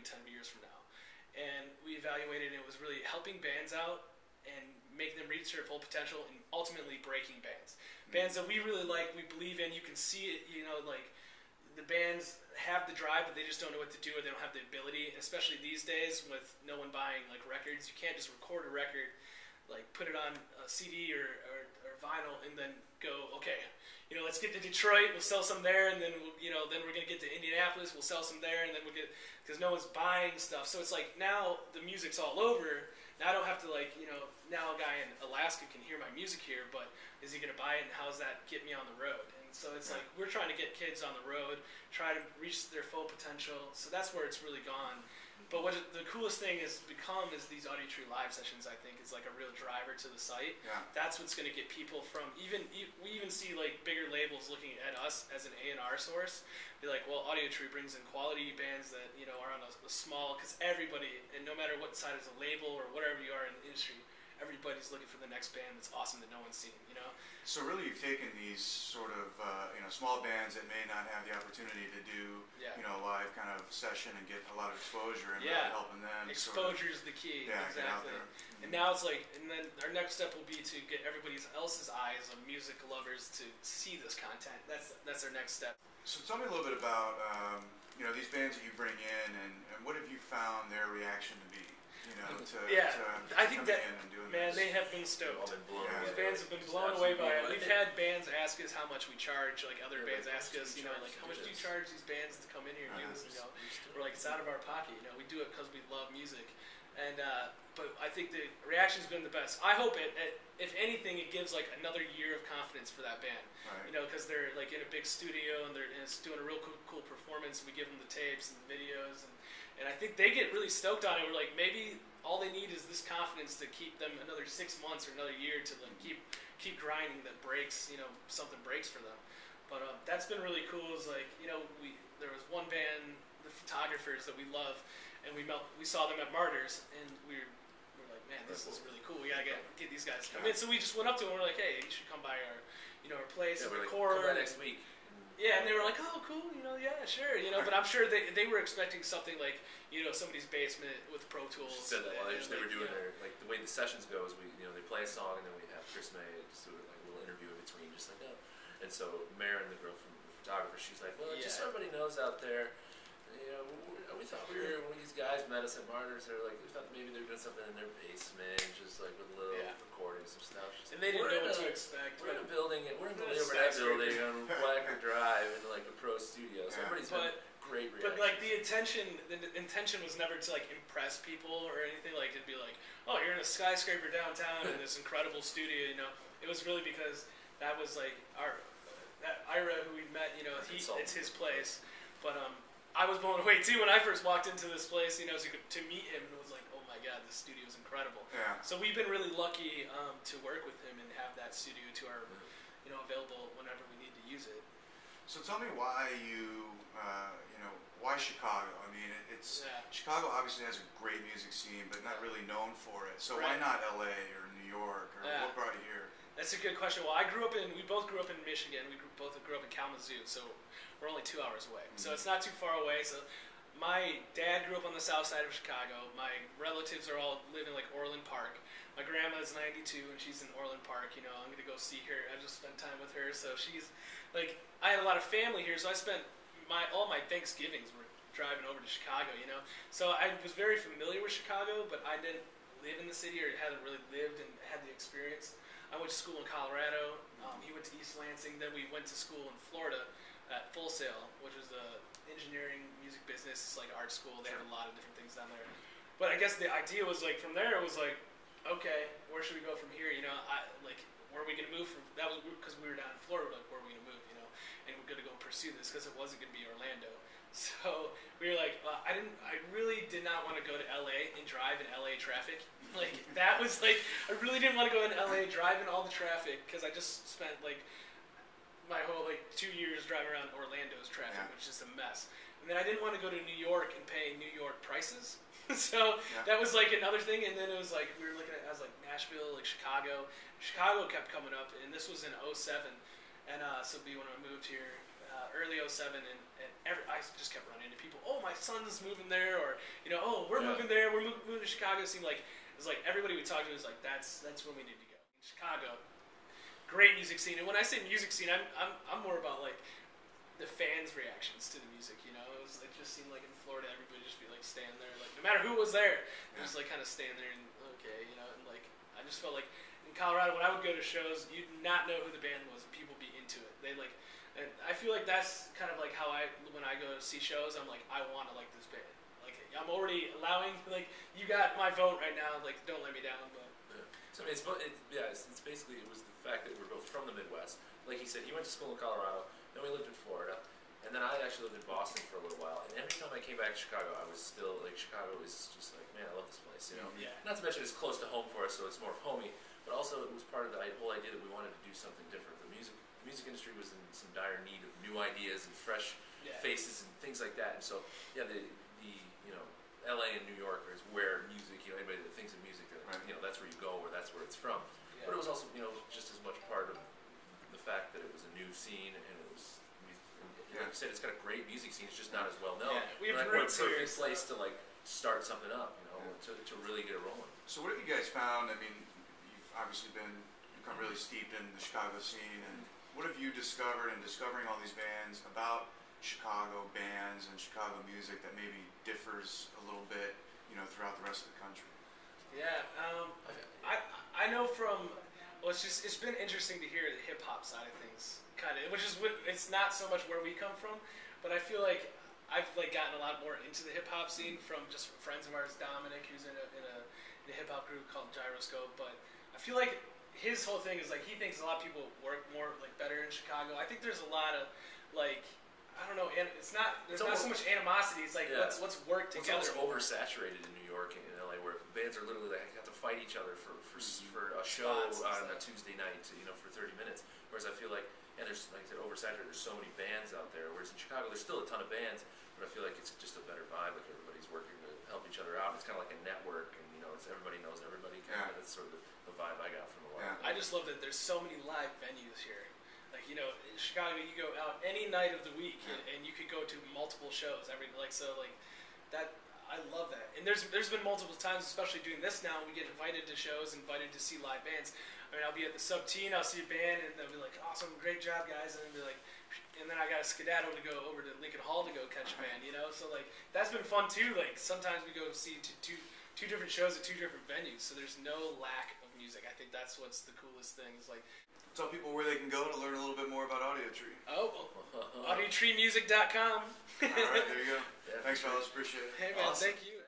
10 years from now. And we evaluated, and it was really helping bands out and making them reach their full potential and ultimately breaking bands. Bands that we really like, we believe in, you can see it, like the bands have the drive, but they just don't know what to do, or they don't have the ability, especially these days with no one buying like records. You can't just record a record, like put it on a CD or vinyl and then go, okay, let's get to Detroit, we'll sell some there, and then then we're gonna get to Indianapolis, we'll sell some there, and then we'll get, because no one's buying stuff. So it's like now the music's all over. Now I don't have to now a guy in Alaska can hear my music here, but is he gonna buy it, and how's that get me on the road? And so it's like we're trying to get kids on the road, try to reach their full potential. So that's where it's really gone. But what the coolest thing has become is these Audio Tree live sessions. I think is like a real driver to the site. Yeah. That's what's going to get people from we even see like bigger labels looking at us as an A&R source. Be like, well, Audio Tree brings in quality bands that are on a small, because everybody, and no matter what side is a label or whatever you are in the industry, everybody's looking for the next band that's awesome that no one's seen. So really, you've taken these sort of small bands that may not have the opportunity to do a live kind of session and get a lot of exposure, and really helping them. Exposure is the key. Yeah, exactly. get out there. And now it's like, and then our next step will be to get everybody else's eyes of music lovers to see this content. That's our next step. So tell me a little bit about these bands that you bring in, and what have you found their reaction to be? I think that, man, they have been stoked. These bands have been blown away by it. We've had bands ask us how much we charge, like other bands ask us, like, how much do you charge these bands to come in here and do this? We're like, it's out of our pocket. We do it because we love music. And but I think the reaction's been the best. I hope if anything, it gives like another year of confidence for that band. Right. Because they're like in a big studio and it's doing a real cool performance. We give them the tapes and the videos, and I think they get really stoked on it. We're like, maybe all they need is this confidence to keep them another 6 months or another year to like keep grinding. That breaks, something breaks for them. But that's been really cool. Is like, there was one band, the Photographers, that we love. And we saw them at Martyrs, and we're like, man, this is really cool. We gotta get these guys to come in. So we just went up to them. And we're like, hey, you should come by our place and record. Come by next week. Yeah, and they were like, oh, cool, yeah, sure, But I'm sure they were expecting something like, somebody's basement with Pro Tools. She said that while they were doing their, like, the way the sessions go is they play a song, and then we have Chris May do like a little interview in between, just like that. And so Maren, the girl from the Photographer, she's like, well, just so everybody knows out there, we thought when these guys met us at Martyrs, they were like, we thought maybe they were doing something in their basement, just like with little recordings and stuff. And they didn't know what to expect. We're in a building, we're in the Liberty building on Blacker Drive in like a pro studio. So everybody's been great reaction. But like the intention was never to like impress people or anything. Like it'd be like, oh, you're in a skyscraper downtown in this incredible studio. It was really because that was like that Ira who we met. It's his place, but I was blown away too when I first walked into this place, to meet him, and was like, oh my God, this studio is incredible. Yeah. So we've been really lucky to work with him and have that studio to our, available whenever we need to use it. So tell me why why Chicago? I mean, Chicago obviously has a great music scene, but not really known for it. So why not LA or New York, or what brought you here? That's a good question. Well, we both grew up in Michigan. We both grew up in Kalamazoo, so we're only 2 hours away. So it's not too far away. So my dad grew up on the south side of Chicago. My relatives are all live in like Orland Park. My grandma's 92 and she's in Orland Park. I'm gonna go see her. I just spent time with her. So she's like, I had a lot of family here. So I spent all my Thanksgivings were driving over to Chicago. So I was very familiar with Chicago, but I didn't live in the city or hadn't really lived and had the experience. I went to school in Colorado. He went to East Lansing. Then we went to school in Florida at Full Sail, which is a engineering music business. It's like art school. They have a lot of different things down there. But I guess the idea was like from there it was like, okay, where should we go from here? Where are we gonna move from? That was because we were down in Florida. Like, where are we gonna move? And we're gonna go pursue this because it wasn't gonna be Orlando. So we were like, I really did not want to go to LA and drive in LA traffic. Like that was like, I really didn't want to go in LA driving all the traffic because I just spent like my whole 2 years driving around Orlando's traffic, which is a mess. And then I didn't want to go to New York and pay New York prices. So that was like another thing. And then it was like, we were looking at, I was like Nashville, like Chicago. Chicago kept coming up, and this was in '07. And so when I moved here, early '07, and I just kept running into people. Oh, my son's moving there, or oh, we're moving there. We're moving to Chicago. It seemed like it was like everybody we talked to was like, that's where we need to go. Chicago, great music scene. And when I say music scene, I'm more about like the fans' reactions to the music. It was like just seemed like in Florida, everybody just be like standing there, like no matter who was there, it was like kind of standing there and okay, and like I just felt like in Colorado when I would go to shows, you'd not know who the band was, and people be into it. They like, and I feel like that's kind of like how when I go to see shows, I'm like I want to like this band. Like I'm already allowing like you got my vote right now. Like don't let me down, but. So I mean, it's basically it was the fact that we're both from the Midwest. Like he said, he went to school in Colorado, then we lived in Florida, and then I actually lived in Boston for a little while. And every time I came back to Chicago, I was still like Chicago is just like, man, I love this place, Yeah. Not to mention it's close to home for us, so it's more homey. But also it was part of the whole idea that we wanted to do something different. The music industry was in some dire need of new ideas and fresh faces and things like that. And so the LA and New York is where music, anybody that thinks of music, that's where you go, or that's where it's from. But it was also, just as much part of the fact that it was a new scene, and it was, like you said, it's got a great music scene. It's just not as well known. Yeah, we have a perfect serious place to like start something up, to really get it rolling. So what have you guys found? I mean, you've obviously become really steeped in the Chicago scene, and what have you discovered in discovering all these bands about Chicago bands and Chicago music that maybe differs a little bit, throughout the rest of the country? Yeah, I know from it's been interesting to hear the hip hop side of things, kind of, it's not so much where we come from, but I feel like I've like gotten a lot more into the hip hop scene from just friends of ours, Dominic, who's in a hip hop group called Gyroscope, but I feel like his whole thing is like he thinks a lot of people work more like better in Chicago. I think there's a lot of like. I don't know, and there's not so much animosity. It's like let's work together. It's almost oversaturated in New York and in LA, where bands are literally like have to fight each other for a show on a Tuesday night, for 30 minutes. Whereas I feel like, and there's like I said, oversaturated. There's so many bands out there. Whereas in Chicago, there's still a ton of bands, but I feel like it's just a better vibe. Like everybody's working to help each other out. It's kind of like a network, and it's everybody knows everybody. That's sort of the vibe I got from a lot. I just love that there's so many live venues here. Like in Chicago, you go out any night of the week, and you could go to multiple shows that. I love that. And there's been multiple times, especially doing this now, we get invited to shows, invited to see live bands. I mean, I'll be at the Sub-Teen, I'll see a band, and they'll be like, "Awesome, great job, guys," and then be like, and then I got to skedaddle to go over to Lincoln Hall to go catch a band. So like that's been fun too. Like sometimes we go see two different shows at two different venues, so there's no lack of music. I think that's what's the coolest thing. Is like. Tell people where they can go to learn a little bit more about Audio Tree. Oh, well, audiotreemusic.com. All right, there you go. Thanks, fellas. Appreciate it. Hey, man, thank you.